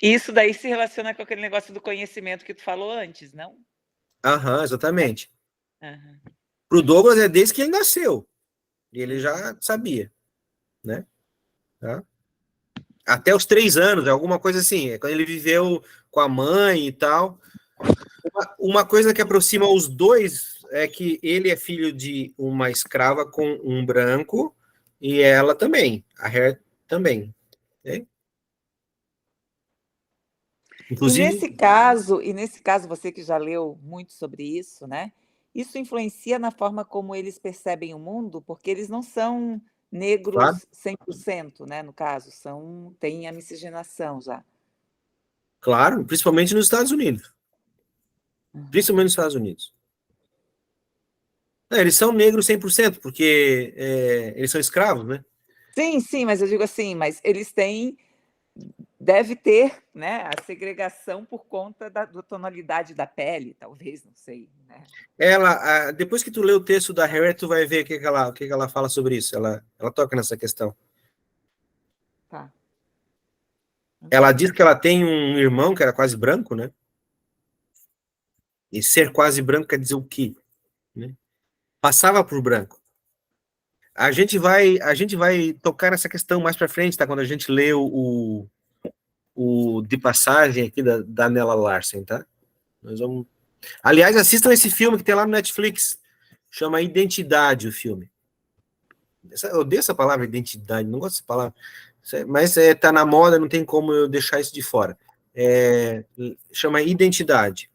Isso daí se relaciona com aquele negócio do conhecimento que tu falou antes, não? Aham, exatamente. Uhum. Pro Douglas é desde que ele nasceu. E ele já sabia, né? Tá? Até os 3 anos, alguma coisa assim. É quando ele viveu com a mãe e tal. Uma coisa que aproxima os dois é que ele é filho de uma escrava com um branco e ela também, a Harriet também. Né? Inclusive, E nesse caso, você que já leu muito sobre isso, né? Isso influencia na forma como eles percebem o mundo, porque eles não são claro, negros 100%, né? No caso, têm a miscigenação já. claro, principalmente nos Estados Unidos. Principalmente nos Estados Unidos. Eles são negros 100%, porque eles são escravos, né? Sim, sim, mas eu digo assim, mas eles têm, deve ter, né, a segregação por conta da tonalidade da pele, talvez, não sei, né? Depois que tu lê o texto da Harriet, tu vai ver o que ela fala sobre isso. Ela toca nessa questão. Tá. Ela diz que ela tem um irmão que era quase branco, né? E ser quase branco quer dizer o quê? Né? Passava por branco. A gente vai tocar nessa questão mais para frente, tá? Quando a gente lê o de passagem aqui da Nella Larsen, tá? Nós vamos... Aliás, assistam esse filme que tem lá no Netflix. Chama Identidade, o filme. Eu odeio essa palavra, identidade, não gosto dessa palavra. Mas tá na moda, não tem como eu deixar isso de fora. Chama Identidade.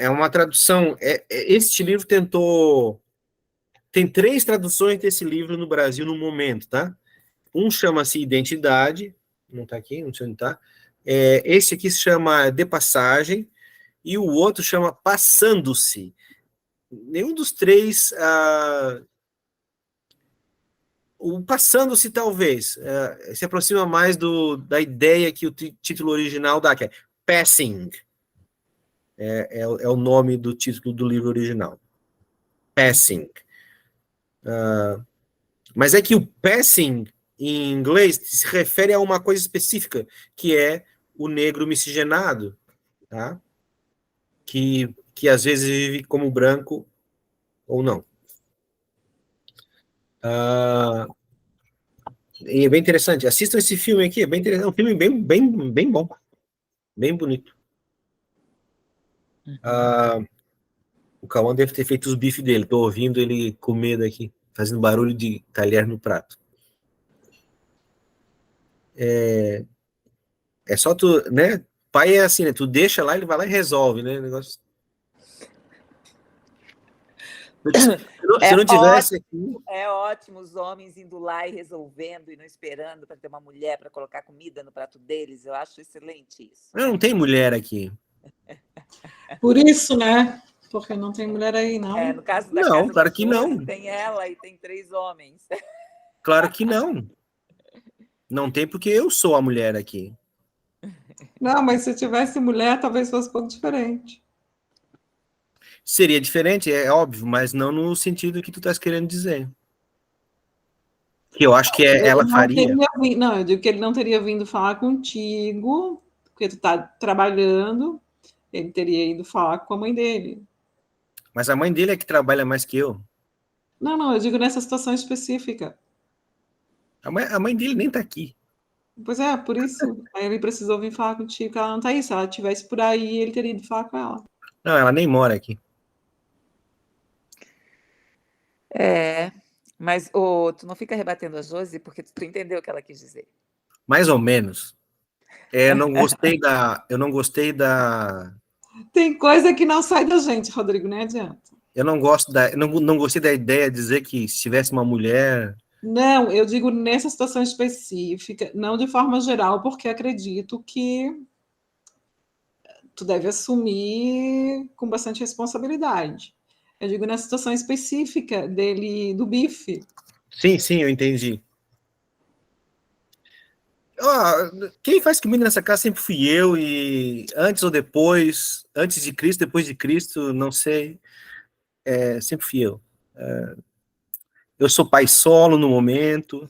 É uma tradução. Este livro tentou. Tem 3 traduções desse livro no Brasil no momento, tá? Um chama-se Identidade, não está aqui, não sei onde está. Esse aqui se chama De Passagem, e o outro chama Passando-se. Nenhum dos 3. O Passando-se, talvez, se aproxima mais da ideia que o título original dá, que é Passing. É o nome do título do livro original. Passing. Mas é que o passing, em inglês, se refere a uma coisa específica, que é o negro miscigenado, tá? Que às vezes vive como branco ou não. E é bem interessante. Assistam esse filme aqui, é bem interessante. É um filme bem bom, bem bonito. O Cauã deve ter feito os bifes dele. Tô ouvindo ele comer daqui, fazendo barulho de talher no prato. É só tu, né? Pai é assim, né? Tu deixa lá, ele vai lá e resolve, né? O negócio. Se não tivesse aqui. É ótimo os homens indo lá e resolvendo e não esperando para ter uma mulher para colocar comida no prato deles. Eu acho excelente isso. Não tem mulher aqui. Por isso, né? Porque não tem mulher aí, não? No caso da Não, casa claro da que Josi, não. tem ela e tem 3 homens. Claro que não. Não tem porque eu sou a mulher aqui. Não, mas se tivesse mulher, talvez fosse um pouco diferente. Seria diferente, é óbvio, mas não no sentido que tu estás querendo dizer. Que eu acho que ela faria. Não, eu digo que ele não teria vindo falar contigo, porque tu tá trabalhando, ele teria ido falar com a mãe dele. Mas a mãe dele é que trabalha mais que eu. Não, eu digo nessa situação específica. A mãe dele nem tá aqui. Pois é, por isso. Aí ele precisou vir falar contigo, que ela não tá aí. Se ela estivesse por aí, ele teria ido falar com ela. Não, ela nem mora aqui. Mas tu não fica rebatendo a Josi, porque tu entendeu o que ela quis dizer. Mais ou menos. Eu não gostei da. Tem coisa que não sai da gente, Rodrigo, nem adianta. Eu não gostei da ideia de dizer que se tivesse uma mulher. Não, eu digo nessa situação específica, não de forma geral, porque acredito que tu deve assumir com bastante responsabilidade. Eu digo nessa situação específica do bife. Sim, eu entendi. Quem faz comida nessa casa sempre fui eu, e antes ou depois, antes de Cristo, depois de Cristo, não sei, sempre fui eu. Eu sou pai solo no momento.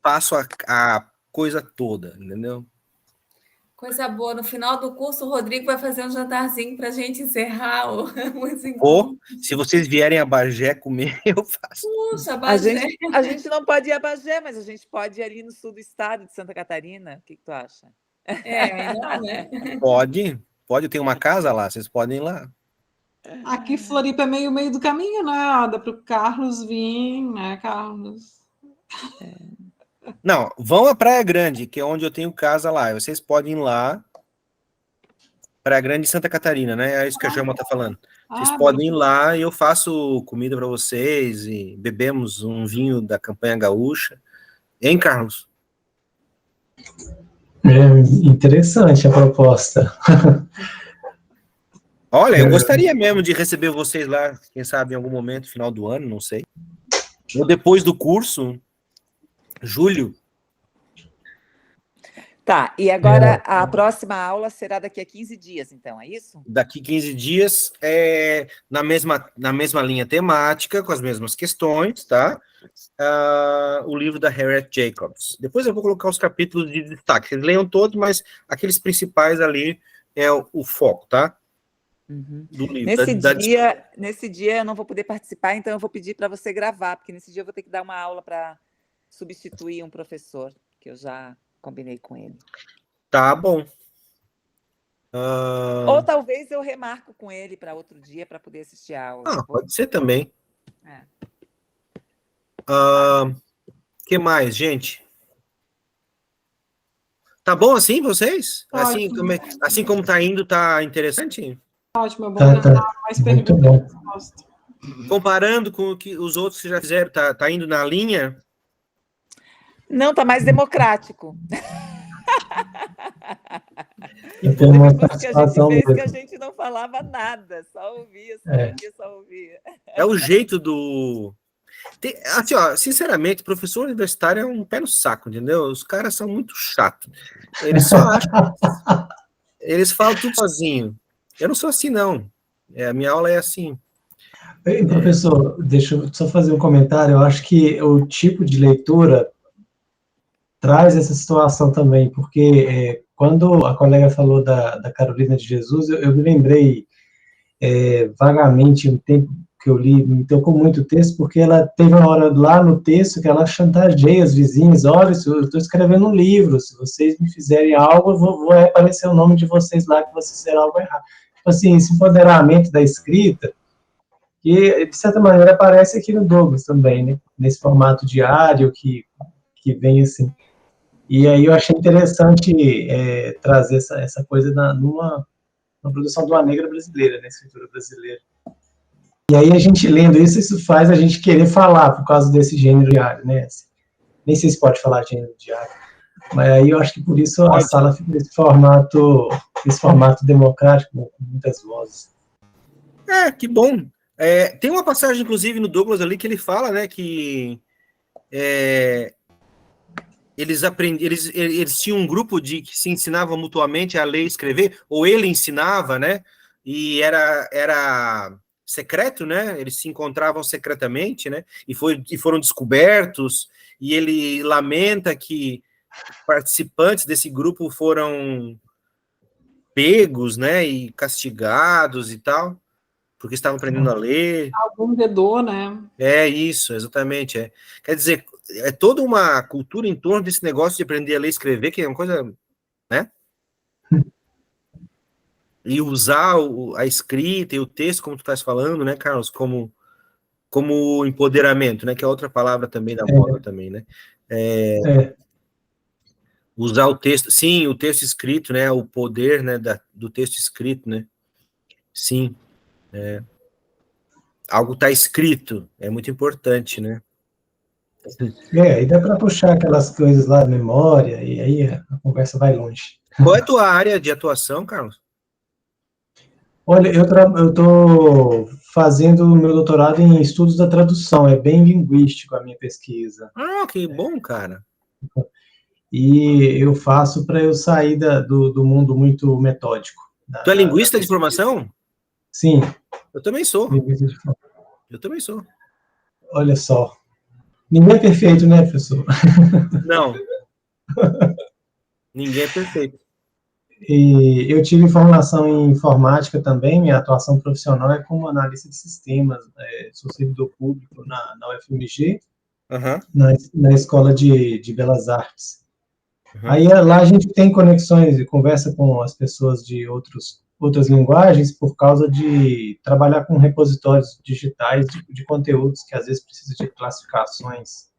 Faço a coisa toda, entendeu? Coisa boa. No final do curso, o Rodrigo vai fazer um jantarzinho para a gente encerrar o Ou, se vocês vierem a Bagé comer, eu faço. Puxa, Bagé. A gente não pode ir a Bagé, mas a gente pode ir ali no sul do estado de Santa Catarina. O que tu acha? Não, né? Pode, eu tenho uma casa lá, vocês podem ir lá. Aqui Floripa é meio do caminho, né? Dá para o Carlos vir, né, Carlos? Não, vão à Praia Grande, que é onde eu tenho casa lá. Vocês podem ir lá. Praia Grande, Santa Catarina, né? É isso que a Jama tá falando. Vocês podem ir lá e eu faço comida para vocês e bebemos um vinho da campanha gaúcha. Hein, Carlos? Interessante a proposta. Olha, eu gostaria mesmo de receber vocês lá, quem sabe em algum momento, final do ano, não sei. Ou depois do curso, julho. Tá, e agora a próxima aula será daqui a 15 dias, então, é isso? Daqui 15 dias, na mesma linha temática, com as mesmas questões, tá? O livro da Harriet Jacobs. Depois eu vou colocar os capítulos de destaque. Vocês leiam todos, mas aqueles principais ali é o foco, tá? Do livro. Nesse dia eu não vou poder participar, então eu vou pedir para você gravar, porque nesse dia eu vou ter que dar uma aula para substituir um professor, que eu já combinei com ele. Tá bom. Ou talvez eu remarco com ele para outro dia para poder assistir a aula. Pode ser também. Que mais, gente? Tá bom assim, vocês? Assim como tá indo, tá interessante? Ótimo, é bom Tá. mais Muito perguntas. bom. Comparando com o que os outros que já fizeram, tá indo na linha? Não, tá mais democrático. Tem uma Depois que a gente participação fez, que a mesmo. gente não falava nada, só ouvia, só ouvia. É o jeito do... assim, ó, sinceramente, professor universitário é um pé no saco, entendeu? Os caras são muito chatos. Eles só acham... Eles falam tudo sozinho. Eu não sou assim, não. A minha aula é assim. Ei, professor, deixa eu só fazer um comentário. Eu acho que o tipo de leitura traz essa situação também, porque quando a colega falou da Carolina de Jesus, eu me lembrei vagamente um tempo que eu li, me tocou muito o texto, porque ela teve uma hora lá no texto que ela chantageia os vizinhos: olha, eu estou escrevendo um livro, se vocês me fizerem algo, vai aparecer o nome de vocês lá, que vocês fizeram algo errado. Tipo assim, esse empoderamento da escrita, que de certa maneira aparece aqui no Douglas também, né? Nesse formato diário que vem assim. E aí eu achei interessante trazer essa coisa numa produção de uma negra brasileira, na escritura brasileira. E aí a gente lendo isso faz a gente querer falar por causa desse gênero diário, né? Assim, nem sei se pode falar gênero diário, mas aí eu acho que por isso a sala fica nesse formato esse formato democrático, com muitas vozes. Que bom. Tem uma passagem, inclusive, no Douglas ali, que ele fala, né, que eles tinham um grupo que se ensinava mutuamente a ler e escrever, ou ele ensinava, né, e era secreto, né, eles se encontravam secretamente, né, e foram descobertos, e ele lamenta que participantes desse grupo foram pegos, né, e castigados e tal, porque estavam aprendendo a ler. Algum vedor, né? Isso, exatamente. Quer dizer, é toda uma cultura em torno desse negócio de aprender a ler e escrever, que é uma coisa, né? E usar a escrita e o texto, como tu estás falando, né, Carlos, como empoderamento, né, que é outra palavra também da moda também, né? Usar o texto, sim, o texto escrito, né, o poder, né, do texto escrito, né? Sim. Algo está escrito, é muito importante, né? E dá para puxar aquelas coisas lá da memória, e aí a conversa vai longe. Qual é a tua área de atuação, Carlos? Olha, eu estou fazendo o meu doutorado em estudos da tradução, é bem linguístico a minha pesquisa. Que bom, cara. E eu faço para eu sair do mundo muito metódico. Tu é linguista de formação? Sim. Eu também sou. Linguista de formação. Eu também sou. Olha só. Ninguém é perfeito, né, professor? Não. Ninguém é perfeito. E eu tive formação em informática também, minha atuação profissional é como analista de sistemas, sou servidor público na UFMG, na Escola de Belas Artes. Aí lá a gente tem conexões e conversa com as pessoas de outras linguagens por causa de trabalhar com repositórios digitais de conteúdos que às vezes precisa de classificações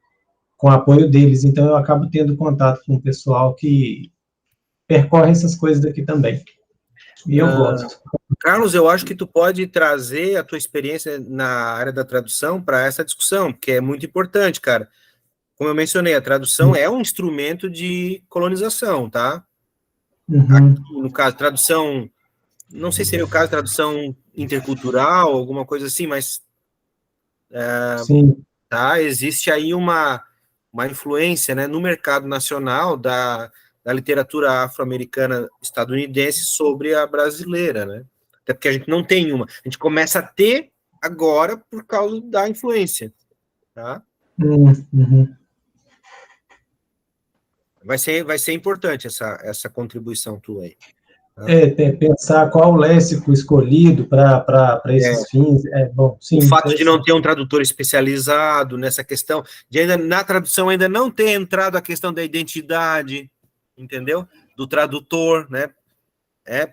com apoio deles, então eu acabo tendo contato com o pessoal que percorre essas coisas daqui também. E eu gosto. Carlos, eu acho que tu pode trazer a tua experiência na área da tradução para essa discussão, porque é muito importante, cara. Como eu mencionei, a tradução é um instrumento de colonização, tá? Aqui, no caso, tradução, não sei se seria o caso, tradução intercultural, alguma coisa assim, mas sim. Tá, existe aí uma influência, né, no mercado nacional da literatura afro-americana estadunidense sobre a brasileira, né? Até porque a gente não tem uma. A gente começa a ter agora por causa da influência, tá? Vai ser importante essa contribuição tua aí. Tá? Pensar qual o léxico escolhido para esses fins. Bom, sim, o fato de não ter um tradutor especializado nessa questão, de ainda na tradução ainda não ter entrado a questão da identidade, entendeu? Do tradutor, né?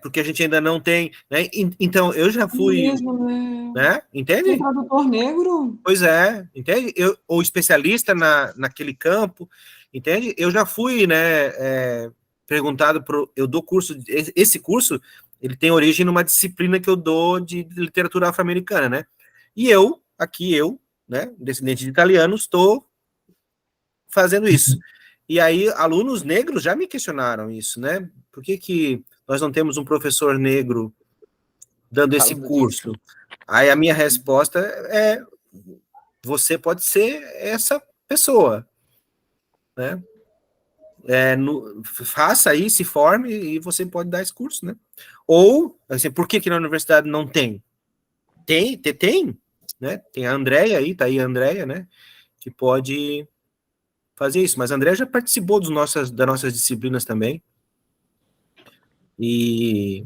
Porque a gente ainda não tem, né? Então, eu já fui, mesmo, né? Entende? Tem tradutor negro? Pois é, entende? Ou especialista naquele campo, entende? Eu já fui, né, perguntado, eu dou curso, esse curso, ele tem origem numa disciplina que eu dou de literatura afro-americana, né? E eu, né, descendente de italianos, estou fazendo isso. E aí, alunos negros já me questionaram isso, né? Por que nós não temos um professor negro dando esse curso? Aí a minha resposta é: você pode ser essa pessoa, né? Faça aí, se forme e você pode dar esse curso, né? Ou, assim, por que na universidade não tem? Tem, né? Tem a Andréia aí, tá aí a Andréia, né? Que pode fazer isso. Mas a Andréia já participou das nossas disciplinas também. E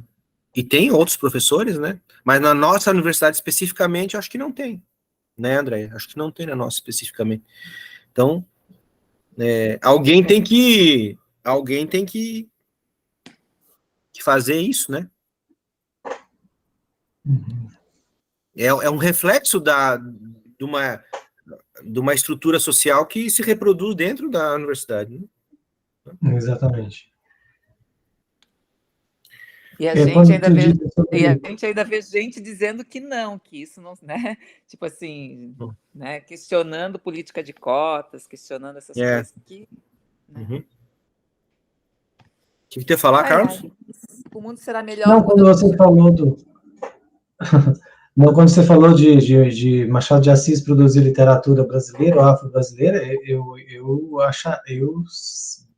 tem outros professores, né? Mas na nossa universidade especificamente, eu acho que não tem, né, Andréia? Acho que não tem na nossa especificamente. Então, alguém tem que fazer isso, né? É um reflexo de uma estrutura social que se reproduz dentro da universidade, né? Exatamente. E a gente ainda vê gente dizendo que não, que isso não, né? Tipo assim, né? Questionando política de cotas, questionando essas coisas que. Né? que você ia falar, Ai, Carlos? ai. O mundo será melhor Não, quando você falou do... Não, quando você falou de Machado de Assis produzir literatura brasileira ou afro-brasileira, eu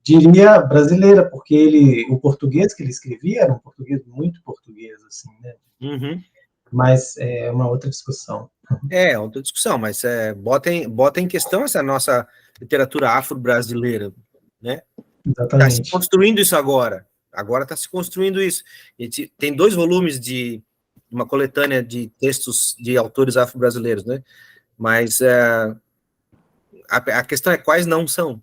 diria brasileira, porque o português que ele escrevia era um português muito português, assim, né? Uhum. Mas é uma outra discussão. É outra discussão, mas bota em questão essa nossa literatura afro-brasileira, né? Está se Exatamente. construindo isso agora. Agora está se construindo isso. Tem 2 volumes de uma coletânea de textos de autores afro-brasileiros, né? Mas a questão é quais não são.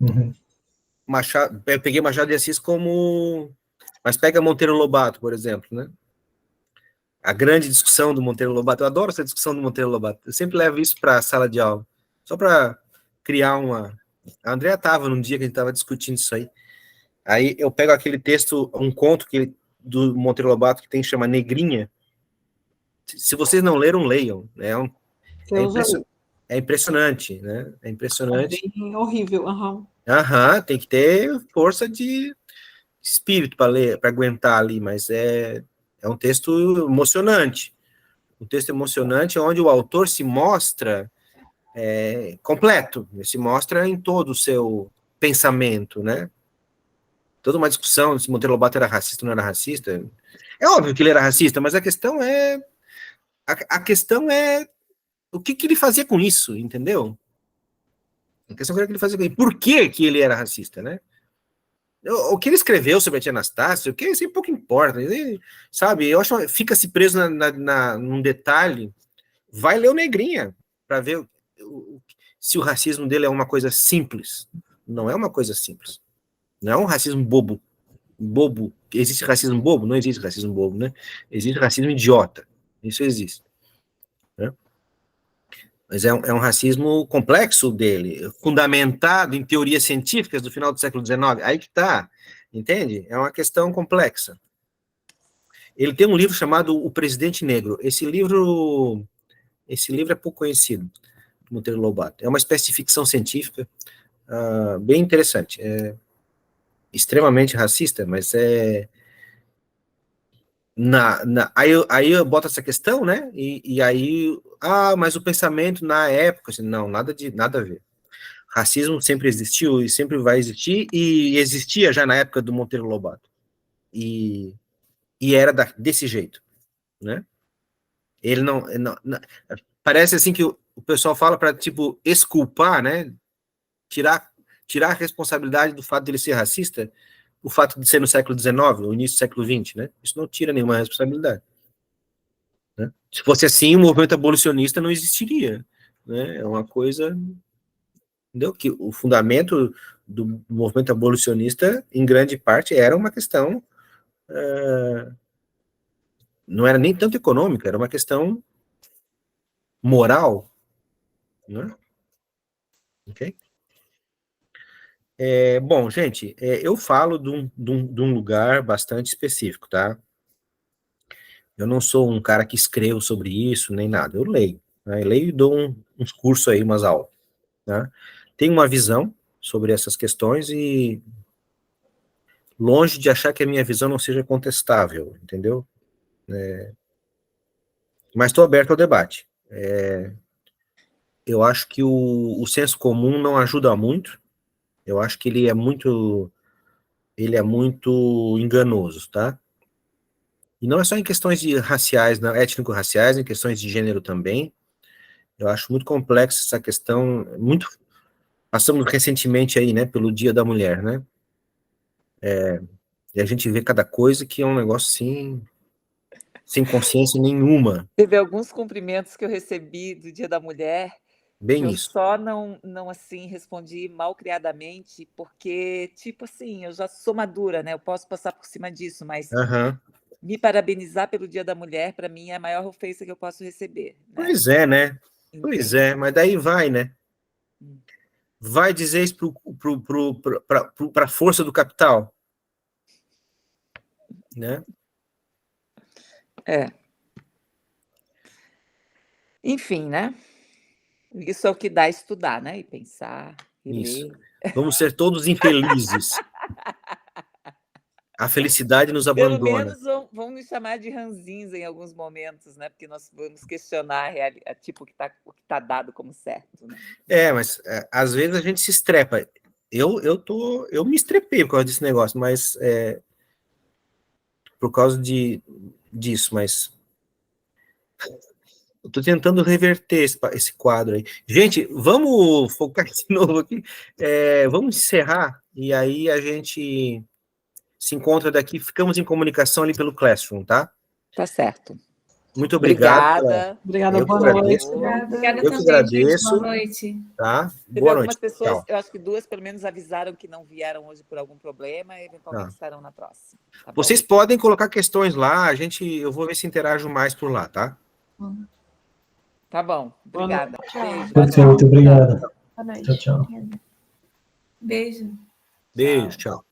Uhum. Eu peguei Machado de Assis como... Mas pega Monteiro Lobato, por exemplo, né? A grande discussão do Monteiro Lobato. Eu adoro essa discussão do Monteiro Lobato. Eu sempre levo isso para a sala de aula. Só para criar uma... A Andrea estava num dia que a gente estava discutindo isso aí. Aí eu pego aquele texto, um conto do Monteiro Lobato que chama Negrinha. Se vocês não leram, leiam. É impressionante, né? É impressionante. É bem horrível. Uhum. Tem que ter força de espírito para ler, para aguentar ali, mas é um texto emocionante. Um texto emocionante onde o autor se mostra completo, se mostra em todo o seu pensamento, né? Toda uma discussão se Monteiro Lobato era racista ou não era racista. É óbvio que ele era racista, mas a questão é o que ele fazia com isso, entendeu? A questão é o que ele fazia com isso. Por que ele era racista, né? O que ele escreveu sobre a tia Anastácia, o que isso pouco importa, sabe? Eu acho que fica-se preso num detalhe. Vai ler o Negrinha para ver se o racismo dele é uma coisa simples. Não é uma coisa simples. Não é um racismo bobo. Existe racismo bobo? Não existe racismo bobo, né? Existe racismo idiota. Isso existe. Né? Mas é um racismo complexo dele, fundamentado em teorias científicas do final do século XIX. Aí que tá, entende? É uma questão complexa. Ele tem um livro chamado O Presidente Negro. Esse livro é pouco conhecido, do Monteiro Lobato. É uma espécie de ficção científica bem interessante. É extremamente racista, mas aí eu boto essa questão, né? E aí, mas o pensamento na época, assim, não, nada a ver. Racismo sempre existiu e sempre vai existir, e existia já na época do Monteiro Lobato. E era desse jeito, né? Ele não parece assim que o pessoal fala para, tipo, exculpar, né? Tirar a responsabilidade do fato de ele ser racista, o fato de ser no século XIX, no início do século XX, né? Isso não tira nenhuma responsabilidade. Né? Se fosse assim, o movimento abolicionista não existiria. Né? É uma coisa... Entendeu? Que o fundamento do movimento abolicionista, em grande parte, era uma questão... não era nem tanto econômica, era uma questão moral. Né? Ok? Bom, gente, eu falo de um lugar bastante específico, tá? Eu não sou um cara que escrevo sobre isso, nem nada. Eu leio. Né? Eu leio e dou uns cursos aí, umas aulas. Né? Tenho uma visão sobre essas questões e longe de achar que a minha visão não seja contestável, entendeu? Mas estou aberto ao debate. Eu acho que o senso comum não ajuda muito. Eu acho que ele é muito enganoso, tá? E não é só em questões raciais, não, étnico-raciais, em questões de gênero também. Eu acho muito complexa essa questão, passamos recentemente aí, né, pelo Dia da Mulher, né? E a gente vê cada coisa que é um negócio assim, sem consciência nenhuma. Teve alguns cumprimentos que eu recebi do Dia da Mulher, que Bem eu isso. só não assim, respondi malcriadamente, porque, tipo assim, eu já sou madura, né? Eu posso passar por cima disso, mas me parabenizar pelo Dia da Mulher, para mim, é a maior ofensa que eu posso receber. Né? Pois é, né? Pois é, mas daí vai, né? Vai dizer isso para a força do capital, né? Enfim, né? Isso é o que dá a estudar, né? E pensar, e Isso. ler. Vamos ser todos infelizes. A felicidade nos Pelo abandona. menos vão nos chamar de ranzinza em alguns momentos, né? Porque nós vamos questionar tipo, o que tá dado como certo. Né? Mas às vezes a gente se estrepa. Eu me estrepei por causa desse negócio, mas por causa disso, mas eu tô tentando reverter esse quadro aí. Gente, vamos focar de novo aqui. Vamos encerrar e aí a gente se encontra daqui, ficamos em comunicação ali pelo Classroom, tá? Tá certo. Muito obrigado. Obrigada, Eu boa agradeço. noite. Obrigada Eu que também, gente. agradeço. Boa noite. Tá? Teve Boa algumas noite. pessoas, Tchau. eu acho que 2 pelo menos avisaram que não vieram hoje por algum problema e eventualmente estarão na próxima. Tá bom? Vocês podem colocar questões lá, eu vou ver se interajo mais por lá, tá? Tá bom. Obrigada. Beijo. Perfeito, obrigado. Boa noite. Tchau. Beijo. Beijo, tchau.